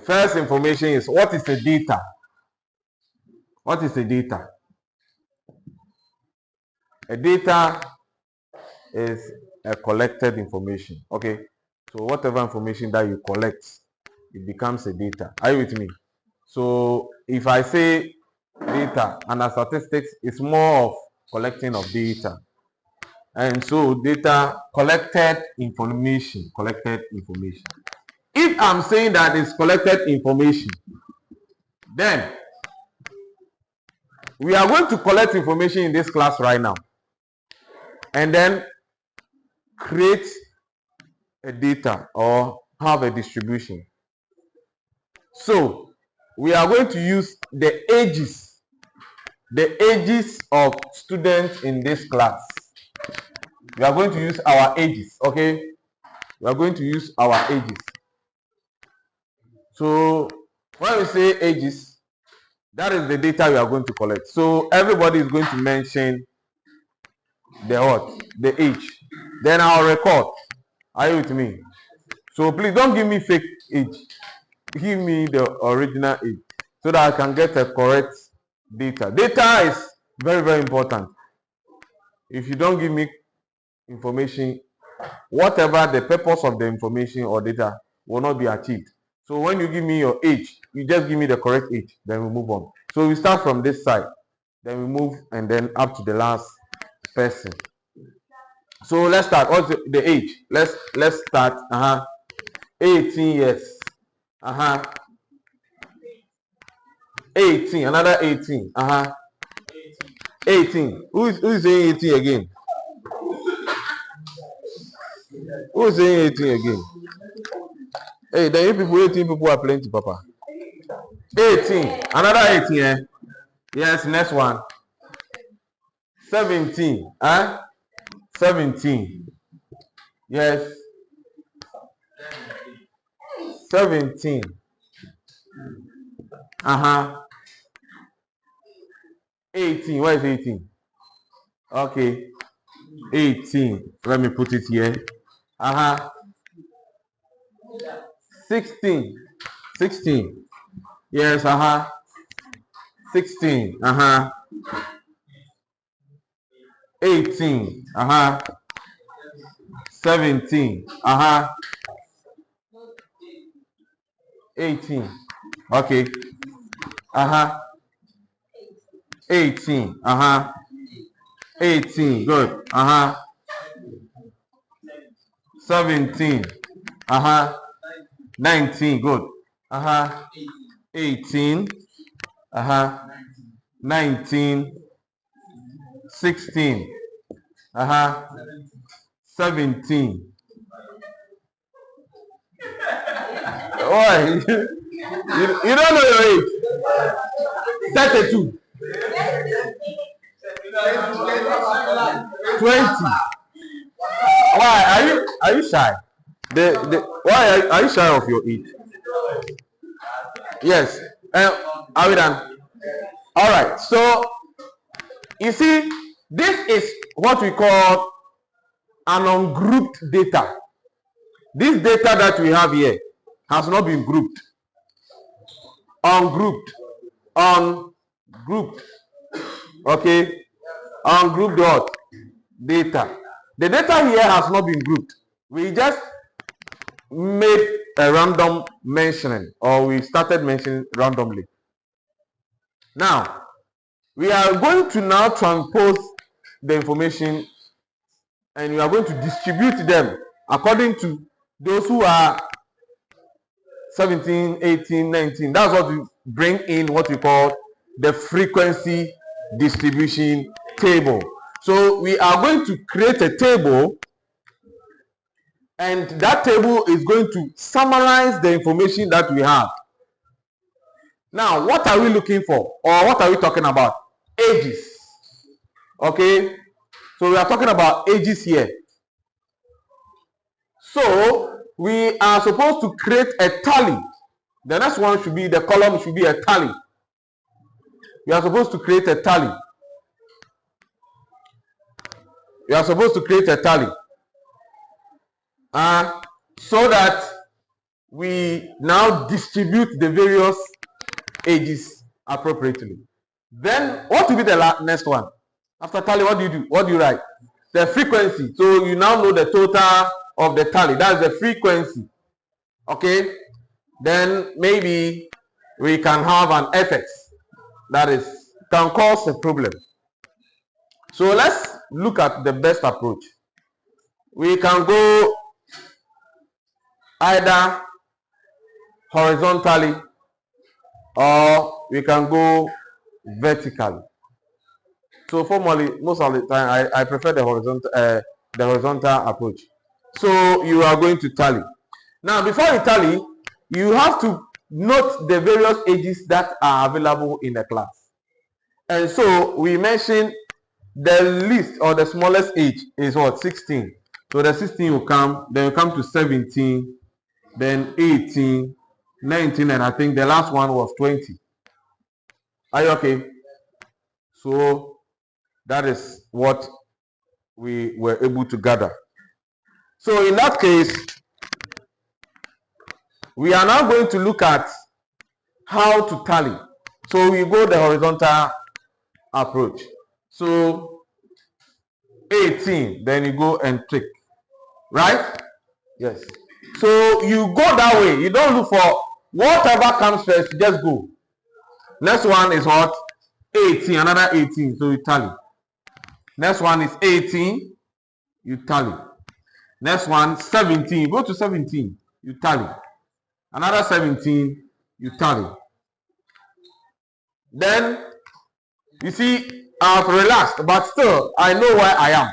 first information is, what is the data? What is the data? A data is a collected information. Okay, so whatever information that you collect, it becomes a data. Are you with me? So if I say data, under statistics, it's more of collecting of data. And so data, collected information. If I'm saying that it's collected information, then we are going to collect information in this class right now and then create a data or have a distribution. So we are going to use the ages of students in this class. We are going to use our ages, okay? We are going to use our ages. So when we say ages, that is the data we are going to collect. So everybody is going to mention the what? The age. Then I'll record. Are you with me? So please don't give me fake age. Give me the original age so that I can get a correct data. Data is very, very important. If you don't give me information, whatever the purpose of the information or data will not be achieved. So when you give me your age, you just give me the correct age, then we move on. So we start from this side, then we move and then up to the last person. So let's start. What's the age? Let's start. 18 years. 18. Another 18. 18. Who is saying 18 again? Who is saying 18 again? Hey, then you people, 18 people are plenty, Papa. 18. Another 18, eh? Yes, next one. 17. 17. Yes. 17. 18. Where is 18? Okay. 18. Let me put it here. 16. 16. Yes, 16. 18. 17. 18. Okay. 18. 18. Good. 17. 19. Good. 18. 19. 16. 17. Why? You don't know your age. 32. 20. Why are you shy? Why are you shy of your age? Yes. Are we done? All right. So you see, this is what we call an ungrouped data. This data that we have here has not been grouped. Ungrouped. Okay. Ungrouped what? Data. The data here has not been grouped. We just made a random mentioning, or we started mentioning randomly. Now, we are going to now transpose the information and we are going to distribute them according to those who are 17, 18, 19. That's what we bring in, what we call the frequency distribution table. So we are going to create a table, and that table is going to summarize the information that we have. Now, what are we looking for, or what are we talking about? Ages. Okay, so we are talking about ages here. So we are supposed to create a tally. The next one should be, the column should be a tally. We are supposed to create a tally. We are supposed to create a tally. So that we now distribute the various ages appropriately. Then what will be the next one? After tally, what do you do? What do you write? The frequency. So you now know the total of the tally. That's the frequency. Okay. Then maybe we can have an FX that is can cause a problem. So let's look at the best approach. We can go either horizontally or we can go vertically. So formally, most of the time, I prefer the horizontal approach. So you are going to tally. Now, before you tally, you have to note the various ages that are available in the class. And so we mentioned the least or the smallest age is what? 16. So the 16 will come, then you come to 17, then 18, 19, and I think the last one was 20. Are you okay? So that is what we were able to gather. So in that case, we are now going to look at how to tally. So we go the horizontal approach. So 18, then you go and tick. Right? Yes. So you go that way. You don't look for whatever comes first, just go. Next one is what? 18, another 18. So you tally. Next one is 18. You tally. Next one, 17. Go to 17. You tally. Another 17. You tally. Then, you see, I've relaxed, but still, I know where I am.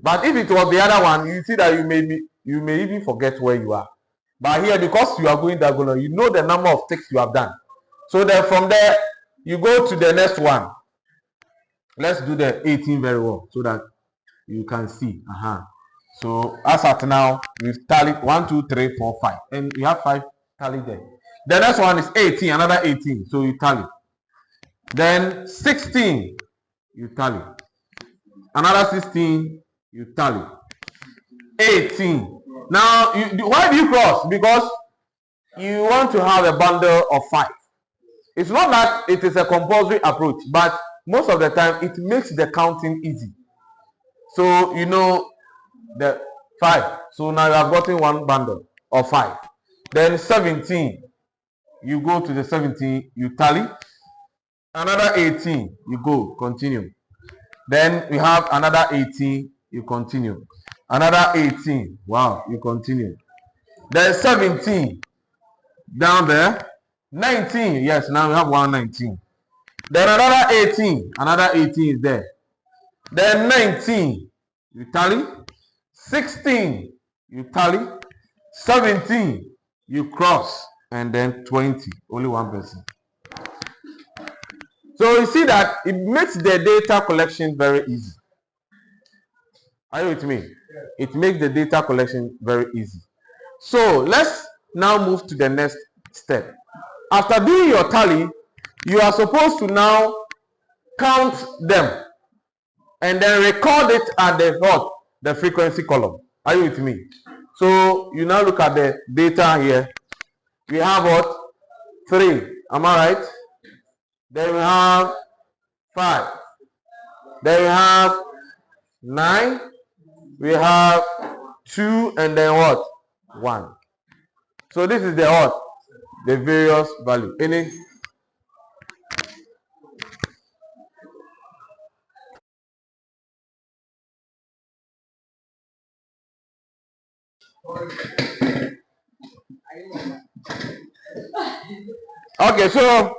But if it was the other one, you see that you may even forget where you are. But here, because you are going diagonal, you know the number of ticks you have done. So then from there, you go to the next one. Let's do the 18 very well so that you can see. So as at now, we've tallied 1, 2, 3, 4, 5. And we have 5 tallied there. The next one is 18, another 18. So you tally. Then 16, you tally. Another 16, you tally. 18. Now, why do you cross? Because you want to have a bundle of 5. It's not that it is a compulsory approach, but most of the time it makes the counting easy. So you know the 5. So now you have gotten one bundle of 5. Then 17, you go to the 17, you tally. Another 18, you go, continue. Then we have another 18, you continue. Another 18, wow, you continue. Then 17, down there. 19, yes, now we have 119. Then another 18, another 18 is there. Then 19, you tally. 16, you tally. 17, you cross. And then 20, only one person. So you see that it makes the data collection very easy. Are you with me? It makes the data collection very easy. So let's now move to the next step. After doing your tally, you are supposed to now count them and then record it at the frequency column. Are you with me? So you now look at the data here. We have what? 3. Am I right? Then we have 5. Then we have 9. We have 2 and then what? 1. So this is the what? The various value. Any? Okay, so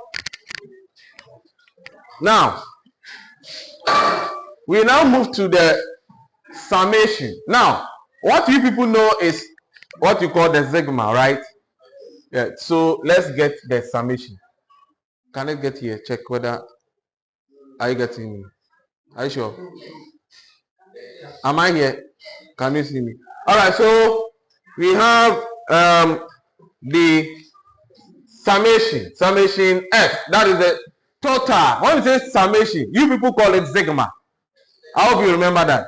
now we now move to the summation. Now, what you people know is what you call the sigma, right? Yeah, so let's get the summation. Can I get here? Check whether are you getting me? Are you sure? Am I here? Can you see me? All right, so we have the summation F. That is the total. When you say summation, you people call it sigma. I hope you remember that.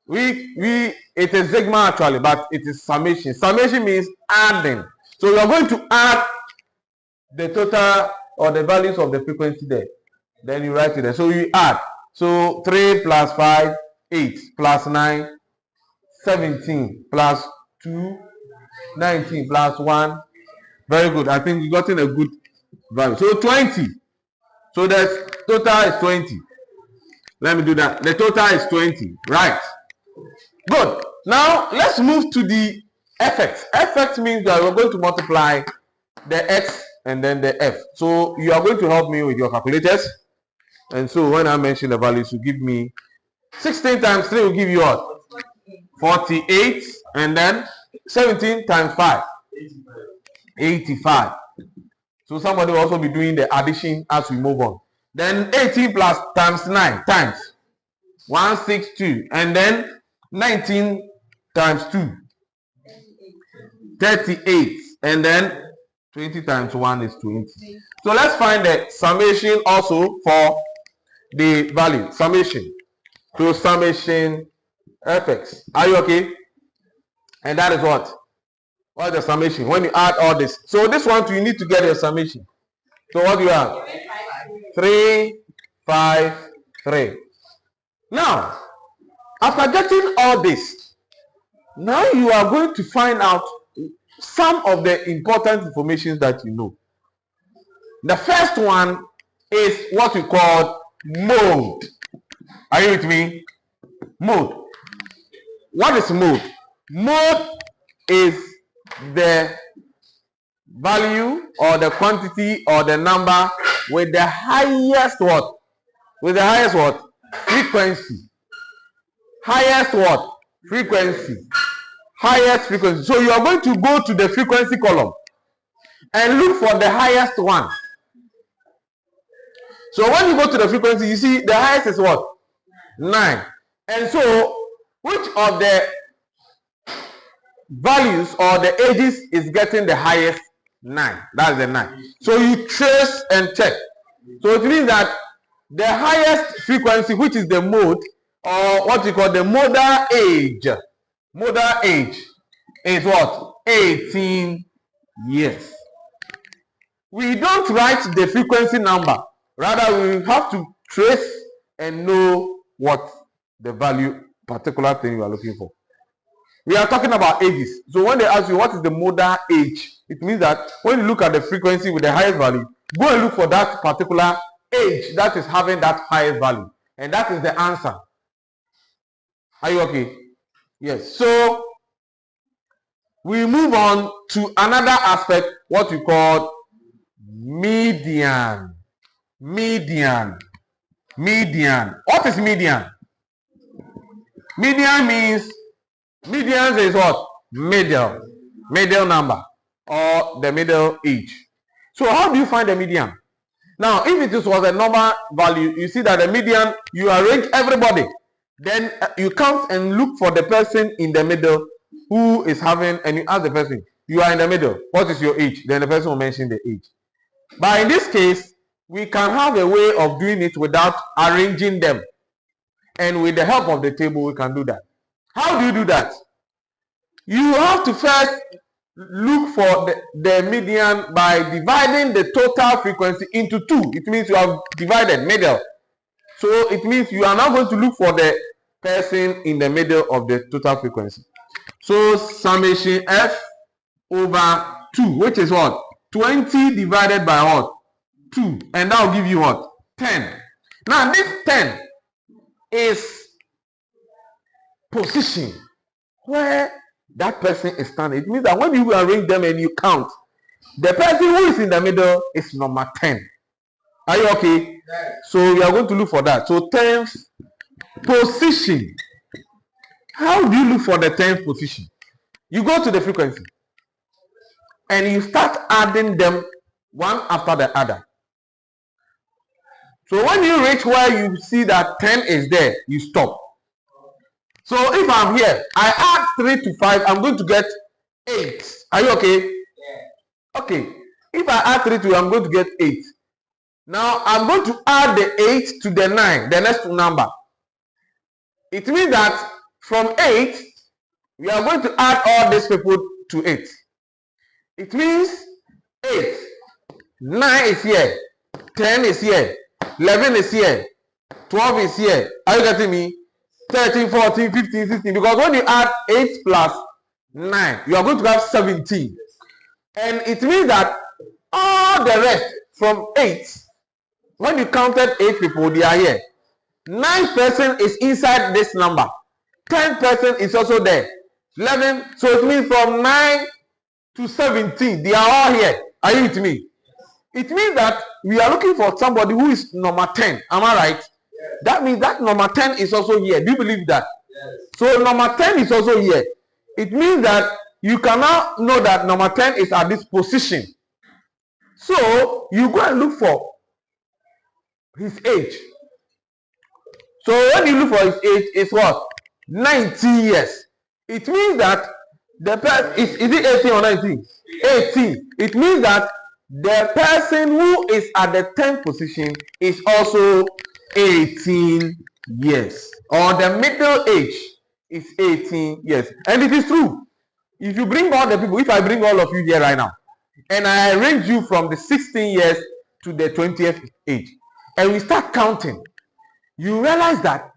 It is sigma actually, but it is summation. Summation means adding. So you are going to add the total or the values of the frequency there. Then you write it there. So you add. So 3 plus 5, 8 plus 9, 17 plus 2, 19 plus 1. Very good. I think we gotten a good value. So 20. So the total is 20. Let me do that. The total is 20. Right. Good. Now let's move to the fx. Fx means that we're going to multiply the x and then the f. So you are going to help me with your calculators. And so when I mention the values, you give me 16 times 3 will give you what? 48. And then 17 times 5. 85. So somebody will also be doing the addition as we move on. Then 18 plus times 9 times 162. And then 19 times 2. 38. And then 20 times 1 is 20. So let's find the summation also for the value. Summation. So summation fx. Are you okay? And that is what? What is the summation? When you add all this. So this one you need to get a summation. So what do you have? 3, 5, 3. Now, after getting all this, now you are going to find out some of the important information that you know. The first one is what we call mode. Are you with me? Mode. What is mode? Mode is the value or the quantity or the number with the highest what? With the highest what? Frequency. Highest what? Frequency. Highest frequency. So you are going to go to the frequency column and look for the highest one. So when you go to the frequency, you see the highest is what? 9. And so which of the values or the ages is getting the highest? 9. That's the 9. So you trace and check. So it means that the highest frequency, which is the mode, or what you call the modal age. Modal age is what? 18 years. We don't write the frequency number. Rather, we have to trace and know what the value, particular thing you are looking for. We are talking about ages. So when they ask you what is the modal age, it means that when you look at the frequency with the highest value, go and look for that particular age that is having that highest value. And that is the answer. Are you okay? Yes. So we move on to another aspect, what we call median. Median. Median. What is median? Median means, median is what? Middle. Middle number or the middle age. So how do you find the median? Now, if it was a normal value, you see that the median, you arrange everybody. Then you count and look for the person in the middle who is having, and you ask the person, you are in the middle, what is your age? Then the person will mention the age. But in this case, we can have a way of doing it without arranging them. And with the help of the table, we can do that. How do you do that? You have to first look for the median by dividing the total frequency into 2. It means you have divided middle. So it means you are now going to look for the person in the middle of the total frequency. So summation f over 2, which is what? 20 divided by what? 2. And that will give you what? 10. Now this 10 is position where that person is standing. It means that when you arrange them and you count, the person who is in the middle is number 10. Are you okay? Yes. So we are going to look for that. So 10th position. How do you look for the 10th position? You go to the frequency and you start adding them one after the other. So when you reach where you see that 10 is there, you stop. So if I'm here, I add 3 to 5, I'm going to get 8. Are you okay? Yeah. Okay. If I add 3 to, I'm going to get 8. Now I'm going to add the 8 to the 9, the next number. It means that from 8, we are going to add all these people to 8. It means 8. 9 is here. 10 is here. 11 is here. 12 is here. Are you getting me? 13, 14, 15, 16. Because when you add 8 plus 9, you are going to have 17. And it means that all the rest from 8, when you counted 8 people, they are here. 9 person is inside this number. 10 person is also there. 11. So it means from 9 to 17, they are all here. Are you with me? It means that we are looking for somebody who is number 10. Am I right? Yes. That means that number 10 is also here. Do you believe that? Yes. So number 10 is also here. It means that you cannot know that number 10 is at this position. So you go and look for his age. So when you look for his age, it's what? 19 years. It means that the person is it 18 or 19? 18. It means that the person who is at the 10th position is also 18 years. Or the middle age is 18 years. And it is true. If you bring all the people, if I bring all of you here right now, and I arrange you from the 16 years to the 20th age, and we start counting, you realize that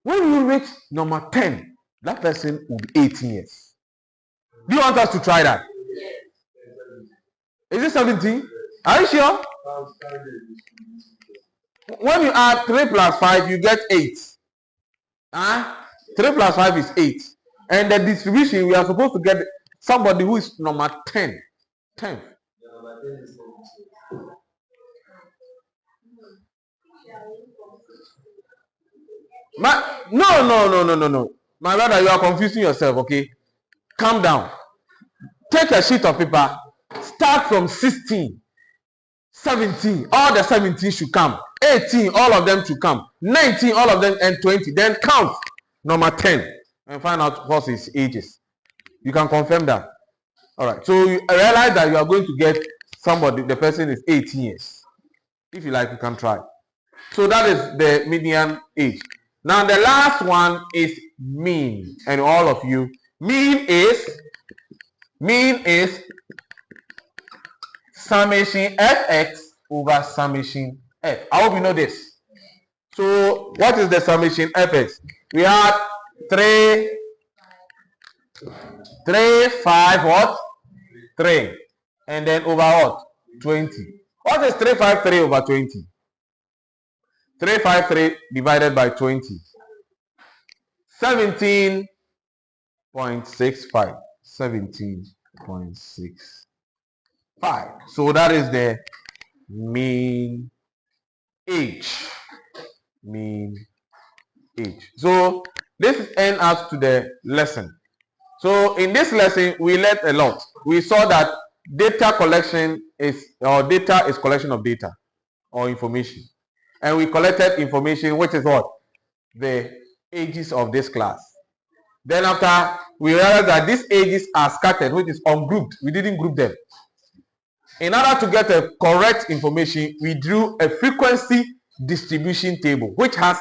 when you reach number 10, that person will be 18 years. Do you want us to try that? Is it 17? Are you sure? When you add 3 plus 5, you get 8. 3 plus 5 is 8. And the distribution, we are supposed to get somebody who is number 10. 10. No. My brother, you are confusing yourself, okay? Calm down. Take a sheet of paper. Start from 16, 17. All the 17 should come. 18, all of them should come. 19, all of them, and 20. Then count number 10 and find out what his age is. You can confirm that. All right. So you realize that you are going to get somebody, the person is 18 years. If you like, you can try. So that is the median age. Now the last one is mean. And all of you, mean is summation fx over summation f. I hope you know this. So what is the summation fx? We had 3, 5, what? 3. And then over what? 20. What is 353 over 20? 353 divided by 20. 17.65. 17.65. So that is the mean age. Mean age. So this ends us to the lesson. So in this lesson, we learned a lot. We saw that data collection is, or data is collection of data or information. And we collected information, which is what? The ages of this class. Then after, we realized that these ages are scattered, which is ungrouped. We didn't group them. In order to get a correct information, we drew a frequency distribution table, which has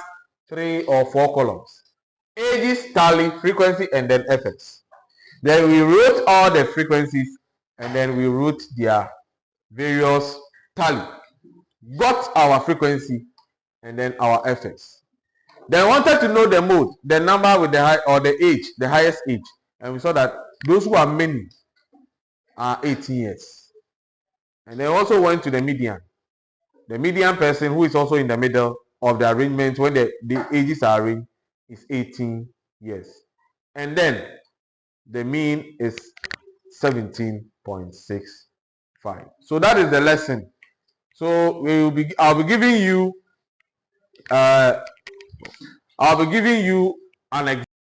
3 or 4 columns. Ages, tally, frequency, and then fx. Then we wrote all the frequencies, and then we wrote their various tally. Got our frequency, and then our fx. Then wanted to know the mode, the number with the high, or the age, the highest age. And we saw that those who are many are 18 years. And they also went to the median. The median person who is also in the middle of the arrangement when the ages are arranged is 18 years. And then the mean is 17.65. So that is the lesson. So I'll be giving you an example.